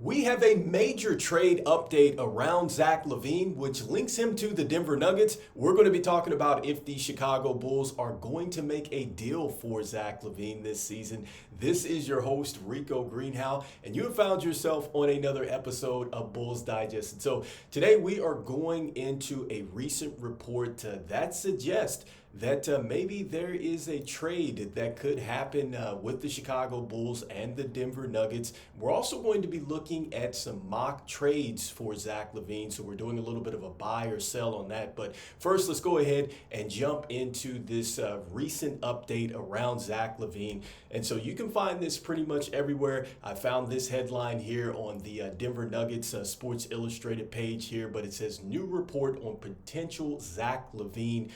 We have a major trade update around Zach LaVine, which links him to the Denver Nuggets. We're going to be talking about if the Chicago Bulls are going to make a deal for Zach LaVine this season. This is your host, Rico Greenhowe, and you have found yourself on another episode of Bulls Digest. And so today we are going into a recent report that suggests that maybe there is a trade that could happen with the Chicago Bulls and the Denver Nuggets. We're also going to be looking at some mock trades for Zach LaVine, so we're doing a little bit of a buy or sell on that. But first, let's go ahead and jump into this recent update around Zach LaVine. And so you can find this pretty much everywhere. I found this headline here on the Denver Nuggets Sports Illustrated page here, but it says new report on potential Zach LaVine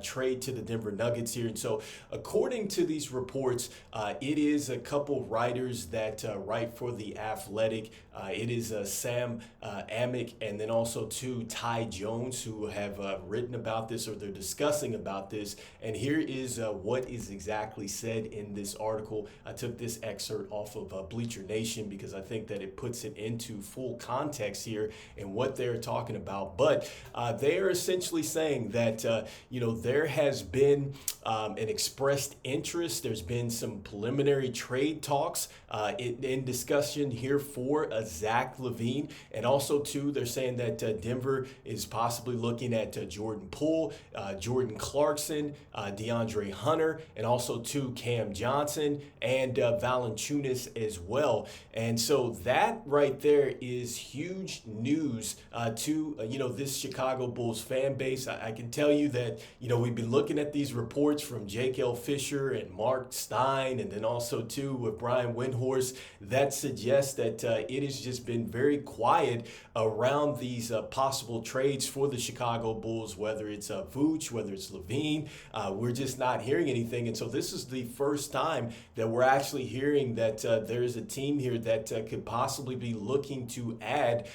trade to the Denver Nuggets here. And so according to these reports, it is a couple writers that write for The Athletic. It is Sam Amick and then also Ty Jones who have written about this, or they're discussing about this. And here is what is exactly said in this article. I took this excerpt off of Bleacher Nation because I think that it puts it into full context here and what they're talking about. But they are essentially saying that, there has been an expressed interest. There's been some preliminary trade talks in discussion here for Zach LaVine. And also, too, they're saying that Denver is possibly looking at Jordan Poole, Jordan Clarkson, DeAndre Hunter, and also, too, Cam Johnson and Valanciunas as well. And so that right there is huge news to, this Chicago Bulls fan base. I can tell you that, we've been looking at these reports from Jake L. Fisher and Mark Stein, and then also, too, with Brian Windhorst, that suggests that it has just been very quiet around these possible trades for the Chicago Bulls, whether it's Vooch, whether it's LaVine. We're just not hearing anything. And so this is the first time that we're actually hearing that there is a team here that could possibly be looking to add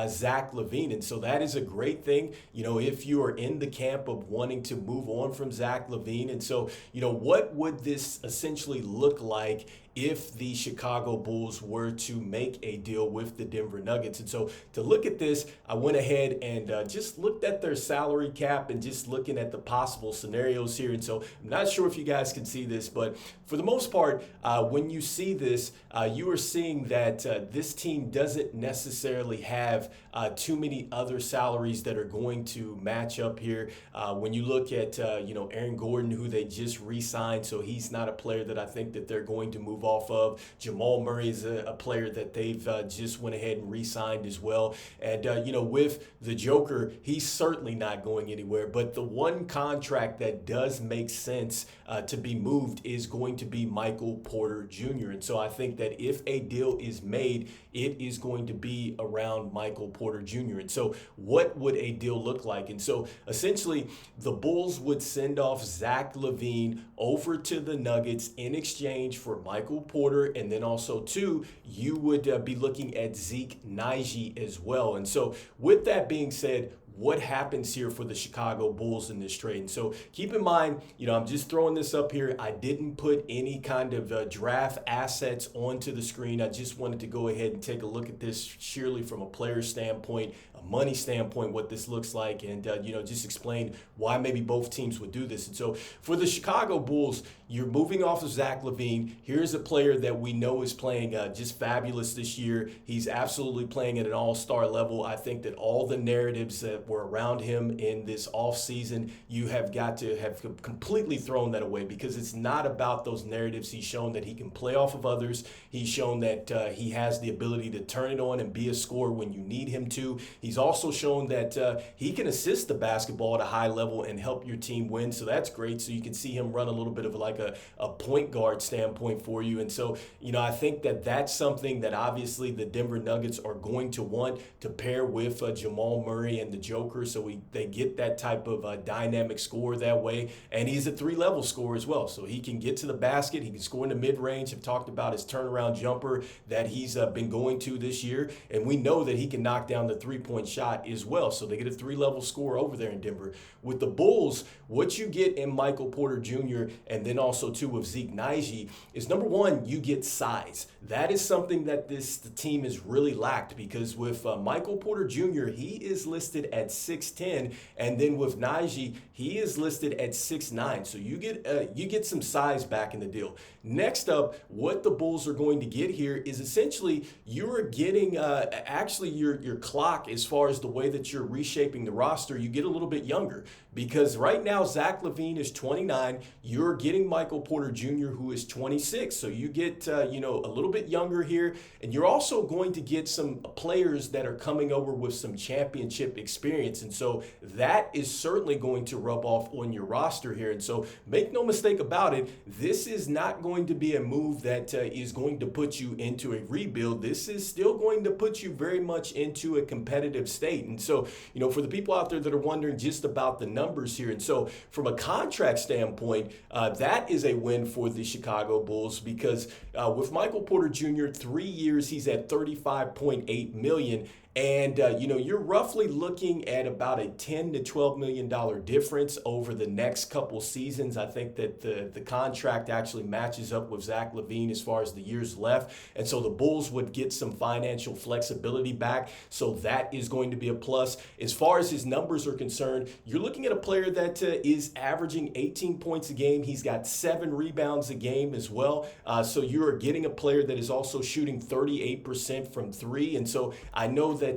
Zach LaVine. And so that is a great thing, if you are in the camp of wanting to move on from Zach LaVine. And so, what would this essentially look like if the Chicago Bulls were to make a deal with the Denver Nuggets? And so to look at this, I went ahead and just looked at their salary cap and just looking at the possible scenarios here. And so I'm not sure if you guys can see this, but for the most part, when you see this, you are seeing that this team doesn't necessarily have too many other salaries that are going to match up here. When you look at, Aaron Gordon, who they just re-signed, so he's not a player that I think that they're going to move off of. Jamal Murray is a player that they've just went ahead and re-signed as well. And, with the Joker, he's certainly not going anywhere. But the one contract that does make sense to be moved is going to be Michael Porter Jr. And so I think that if a deal is made, it is going to be around Michael Porter Jr. And so what would a deal look like? And so essentially the Bulls would send off Zach LaVine over to the Nuggets in exchange for Michael Porter, and then also, too, you would be looking at Zeke Naji as well. And so with that being said, what happens here for the Chicago Bulls in this trade? And so keep in mind, I'm just throwing this up here. I didn't put any kind of draft assets onto the screen. I just wanted to go ahead and take a look at this sheerly from a player standpoint, a money standpoint, what this looks like, and, just explain why maybe both teams would do this. And so for the Chicago Bulls, you're moving off of Zach LaVine. Here's a player that we know is playing just fabulous this year. He's absolutely playing at an all-star level. I think that all the narratives that were around him in this offseason, you have got to have completely thrown that away, because it's not about those narratives. He's shown that he can play off of others. He's shown that he has the ability to turn it on and be a scorer when you need him to. He's also shown that he can assist the basketball at a high level and help your team win. So that's great. So you can see him run a little bit of like a point guard standpoint for you. And so, I think that that's something that obviously the Denver Nuggets are going to want to pair with Jamal Murray and the Joker Joker, so they get that type of dynamic score that way. And he's a 3-level scorer as well, so he can get to the basket, he can score in the mid-range. I've talked about his turnaround jumper that he's been going to this year, and we know that he can knock down the three-point shot as well. So they get a 3-level score over there in Denver. With the Bulls, what you get in Michael Porter Jr. and then also too with Zeke Naji is, number one, you get size. That is something that the team has really lacked, because with Michael Porter Jr., he is listed at 6'10", and then with Naji, he is listed at 6'9". So you get some size back in the deal. Next up, what the Bulls are going to get here is essentially you're getting actually your clock, as far as the way that you're reshaping the roster, you get a little bit younger, because right now Zach LaVine is 29. You're getting Michael Porter Jr., who is 26. So you get a little bit younger here, and you're also going to get some players that are coming over with some championship experience, and so that is certainly going to rub off on your roster here. And so make no mistake about it, this is not going to be a move that is going to put you into a rebuild. This is still going to put you very much into a competitive state. And so, for the people out there that are wondering just about the numbers here, and so from a contract standpoint, that is a win for the Chicago Bulls, because with Michael Porter Jr., 3 years, he's at $35.8 million. And, you're roughly looking at about a $10 to $12 million difference over the next couple seasons. I think that the contract actually matches up with Zach LaVine as far as the years left. And so the Bulls would get some financial flexibility back. So that is going to be a plus. As far as his numbers are concerned, you're looking at a player that is averaging 18 points a game. He's got 7 rebounds a game as well. So you're getting a player that is also shooting 38% from 3. And so I know that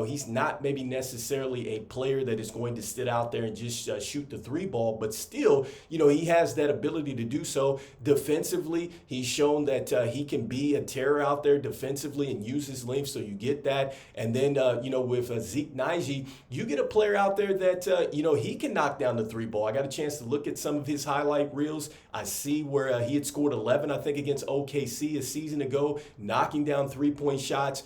he's not maybe necessarily a player that is going to sit out there and just shoot the 3 ball, but still, he has that ability to do so. Defensively, he's shown that he can be a terror out there defensively and use his length, so you get that. And then, with Zeke Naji, you get a player out there that, he can knock down the 3 ball. I got a chance to look at some of his highlight reels. I see where he had scored 11, I think, against OKC a season ago, knocking down 3-point shots,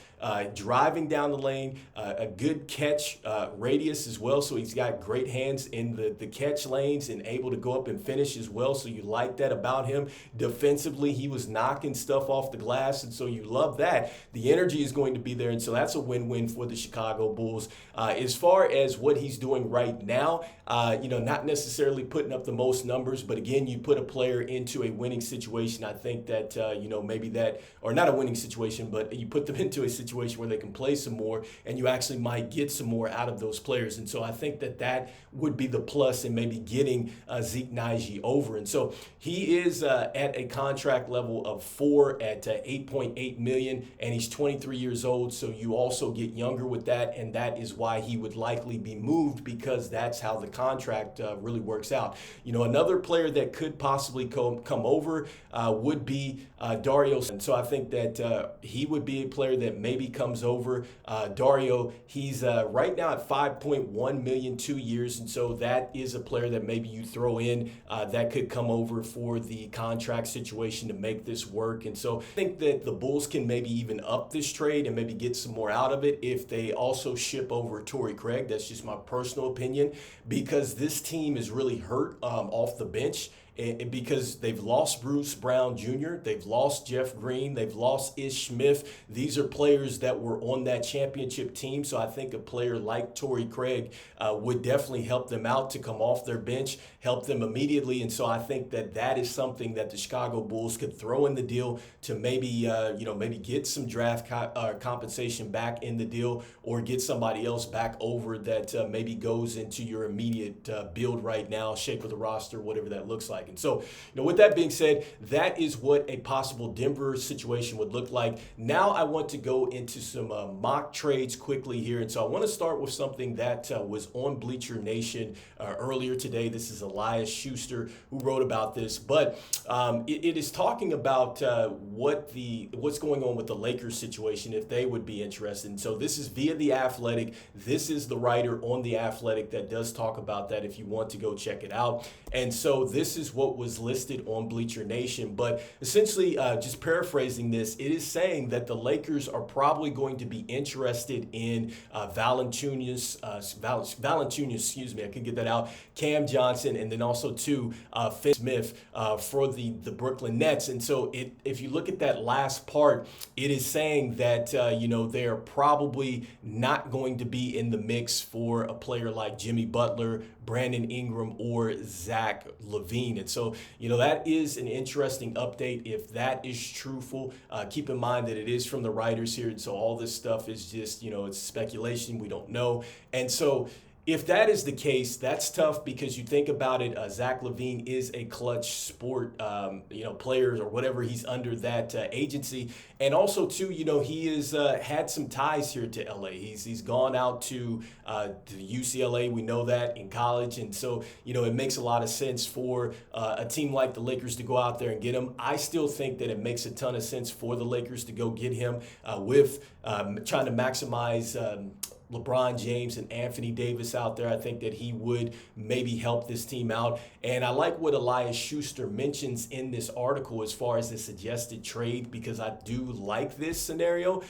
driving down the lane, a good catch radius as well. So he's got great hands in the catch lanes and able to go up and finish as well. So you like that about him. Defensively, he was knocking stuff off the glass, and so you love that. The energy is going to be there, and so that's a win-win for the Chicago Bulls. As far as what he's doing right now, not necessarily putting up the most numbers, but again, you put a player into a winning situation. I think that, maybe that, or not a winning situation, but you put them into a situation where they can play some more, and you actually might get some more out of those players. And so I think that would be the plus in maybe getting Zeke Naji over. And so he is at a contract level of 4 at $8.8 million, and he's 23 years old. So you also get younger with that, and that is why he would likely be moved, because that's how the contract really works out. Another player that could possibly come over would be Dario. And so I think that he would be a player that maybe comes over. Dario, he's right now at $5.1 million 2 years, and so that is a player that maybe you throw in that could come over for the contract situation to make this work. And so I think that the Bulls can maybe even up this trade and maybe get some more out of it if they also ship over Torrey Craig. That's just my personal opinion, because this team is really hurt off the bench. Because they've lost Bruce Brown Jr., they've lost Jeff Green, they've lost Ish Smith. These are players that were on that championship team, so I think a player like Torrey Craig would definitely help them out to come off their bench, help them immediately. And so I think that is something that the Chicago Bulls could throw in the deal to maybe maybe get some draft compensation back in the deal, or get somebody else back over that maybe goes into your immediate build right now, shape of the roster, whatever that looks like. And so, with that being said, that is what a possible Denver situation would look like. Now I want to go into some mock trades quickly here. And so I want to start with something that was on Bleacher Nation earlier today. This is Elias Schuster who wrote about this, but it is talking about what's going on with the Lakers situation, if they would be interested. And so this is via The Athletic. This is the writer on The Athletic that does talk about that, if you want to go check it out. And so this is what was listed on Bleacher Nation. But essentially, just paraphrasing this, it is saying that the Lakers are probably going to be interested in Valanciunas, excuse me, I can get that out, Cam Johnson, and then also Finn Smith for the Brooklyn Nets. And so if you look at that last part, it is saying that, they're probably not going to be in the mix for a player like Jimmy Butler, Brandon Ingram, or Zach LaVine. And so, that is an interesting update. If that is truthful, keep in mind that it is from the writers here. And so all this stuff is just, it's speculation. We don't know. And so if that is the case, that's tough because you think about it, Zach LaVine is a clutch sport, players or whatever. He's under that agency. And also, too, he has had some ties here to LA. He's gone out to UCLA. We know that in college. And so, it makes a lot of sense for a team like the Lakers to go out there and get him. I still think that it makes a ton of sense for the Lakers to go get him with trying to maximize LeBron James and Anthony Davis out there. I think that he would maybe help this team out. And I like what Elias Schuster mentions in this article as far as the suggested trade, because I do like this scenario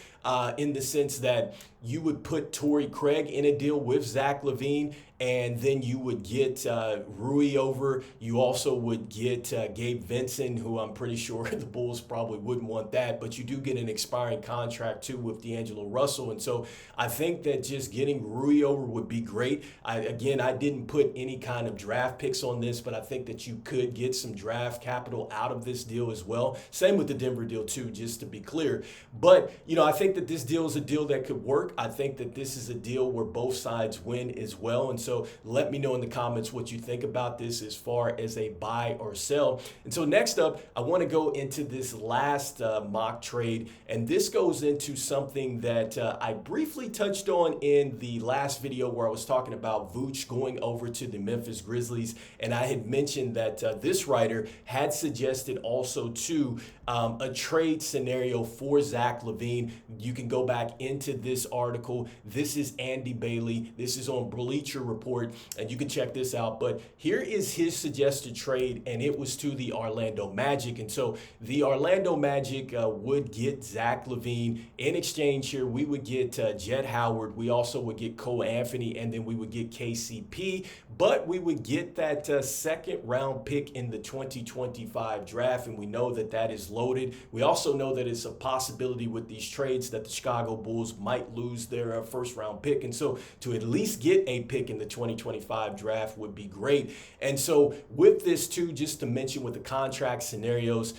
in the sense that you would put Torrey Craig in a deal with Zach LaVine, and then you would get Rui over. You also would get Gabe Vincent, who I'm pretty sure the Bulls probably wouldn't want that, but you do get an expiring contract too with D'Angelo Russell. And so I think that just getting Rui over would be great. I didn't put any kind of draft picks on this, but I think that you could get some draft capital out of this deal as well. Same with the Denver deal too, just to be clear. But, I think that this deal is a deal that could work. I think that this is a deal where both sides win as well. And so let me know in the comments what you think about this as far as a buy or sell. And so next up, I want to go into this last mock trade. And this goes into something that I briefly touched on in the last video where I was talking about Vooch going over to the Memphis Grizzlies. And I had mentioned that this writer had suggested also too a trade scenario for Zach LaVine. You can go back into this article. This is Andy Bailey. This is on Bleacher Report, and you can check this out. But here is his suggested trade, and it was to the Orlando Magic. And so the Orlando Magic would get Zach LaVine. In exchange here, we would get Jett Howard. We also would get Cole Anthony, and then we would get KCP. But we would get that second round pick in the 2025 draft, and we know that that is loaded. We also know that it's a possibility with these trades that the Chicago Bulls might lose their first round pick. And so to at least get a pick in the 2025 draft would be great. And so with this too, just to mention with the contract scenarios,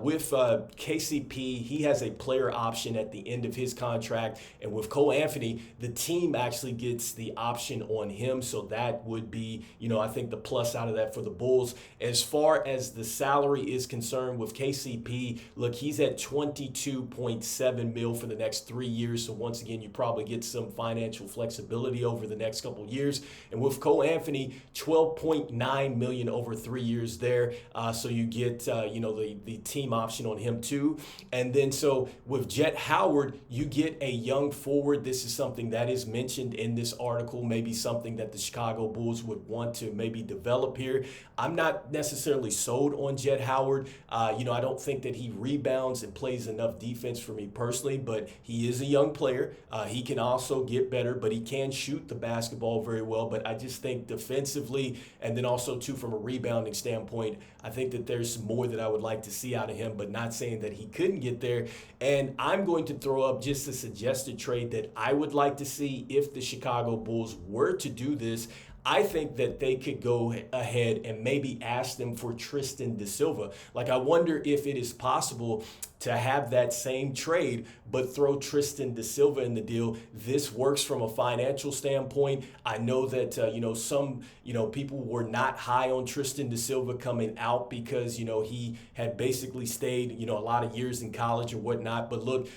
with KCP, he has a player option at the end of his contract. And with Cole Anthony, the team actually gets the option on him. So that would be, I think the plus out of that for the Bulls. As far as the salary is concerned with KCP, look, he's at $22.7 million for the next 3 years. So once again, you probably get some financial flexibility over the next couple years. And with Cole Anthony, $12.9 million over 3 years there. So you get, the team option on him too. And then so with Jett Howard, you get a young forward. This is something that is mentioned in this article, maybe something that the Chicago Bulls would want to maybe develop here. I'm not necessarily sold on Jett Howard. I don't think that he rebounds and plays enough defense for me personally, but he is a young player. He can also get better, but he can shoot the basketball very well. But I just think defensively, and then also too from a rebounding standpoint, I think that there's more that I would like to see out of him, but not saying that he couldn't get there. And I'm going to throw up just a suggested trade that I would like to see if the Chicago Bulls were to do this. I think that they could go ahead and maybe ask them for Tristan da Silva. Like, I wonder if it is possible to have that same trade, but throw Tristan da Silva in the deal. This works from a financial standpoint. I know that, some, people were not high on Tristan da Silva coming out because, he had basically stayed, a lot of years in college or whatnot. But look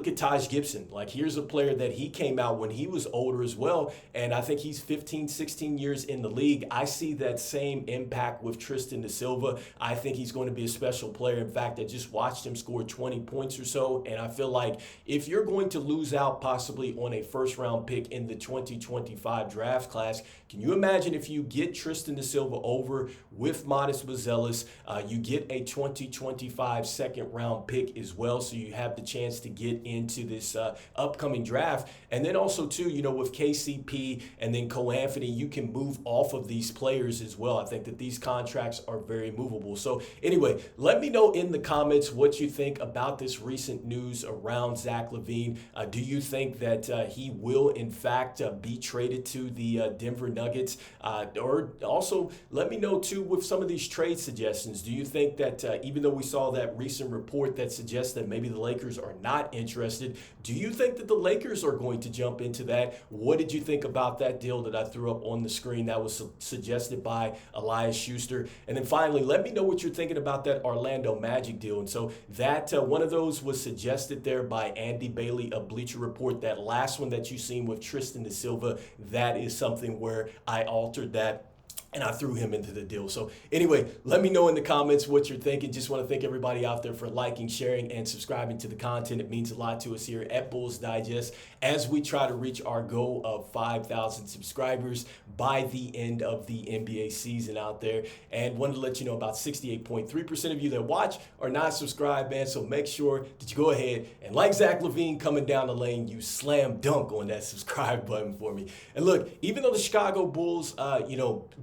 at Taj Gibson. Like, here's a player that he came out when he was older as well. And I think he's 15, 16 years in the league. I see that same impact with Tristan da Silva. I think he's going to be a special player. In fact, I just watched him score score 20 points or so. And I feel like if you're going to lose out possibly on a first round pick in the 2025 draft class, can you imagine if you get Tristan da Silva over with Modest Buzelis, you get a 2025 second round pick as well, so you have the chance to get into this upcoming draft. And then also too, with KCP and then Cole Anthony, you can move off of these players as well. I think that these contracts are very movable. So anyway, let me know in the comments what you think about this recent news around Zach LaVine. Do you think that he will in fact be traded to the Denver Nuggets? Or also let me know too with some of these trade suggestions. Do you think that even though we saw that recent report that suggests that maybe the Lakers are not interested, do you think that the Lakers are going to jump into that? What did you think about that deal that I threw up on the screen that was suggested by Elias Schuster? And then finally, let me know what you're thinking about that Orlando Magic deal. And so that one of those was suggested there by Andy Bailey of Bleacher Report. That last one that you seen with Tristan da Silva, that is something where I altered that and I threw him into the deal. So anyway, let me know in the comments what you're thinking. Just want to thank everybody out there for liking, sharing, and subscribing to the content. It means a lot to us here at Bulls Digest as we try to reach our goal of 5,000 subscribers by the end of the NBA season out there. And wanted to let you know about 68.3% of you that watch are not subscribed, man. So make sure that you go ahead and like Zach LaVine coming down the lane, you slam dunk on that subscribe button for me. And look, even though the Chicago Bulls,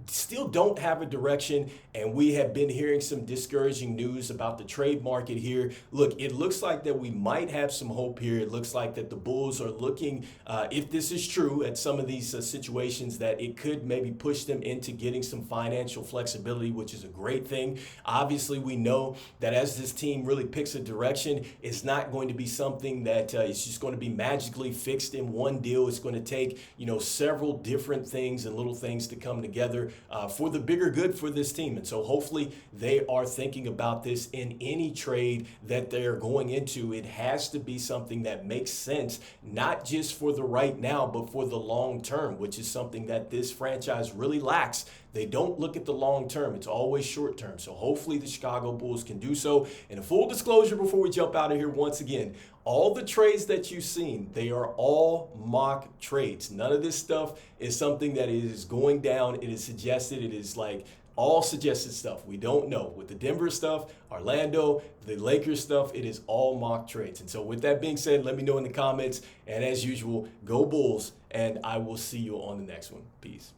still don't have a direction, and we have been hearing some discouraging news about the trade market here. Look, it looks like that we might have some hope here. It looks like that the Bulls are looking, if this is true, at some of these situations that it could maybe push them into getting some financial flexibility, which is a great thing. Obviously, we know that as this team really picks a direction, it's not going to be something that is just going to be magically fixed in one deal. It's going to take, several different things and little things to come together for the bigger good for this team. And so hopefully they are thinking about this in any trade that they're going into. It has to be something that makes sense, not just for the right now, but for the long term, which is something that this franchise really lacks. They don't look at the long term. It's always short term. So hopefully the Chicago Bulls can do so. And a full disclosure before we jump out of here once again, all the trades that you've seen, they are all mock trades. None of this stuff is something that is going down. It is suggested. It is like all suggested stuff. We don't know. With the Denver stuff, Orlando, the Lakers stuff, it is all mock trades. And so with that being said, let me know in the comments. And as usual, go Bulls. And I will see you on the next one. Peace.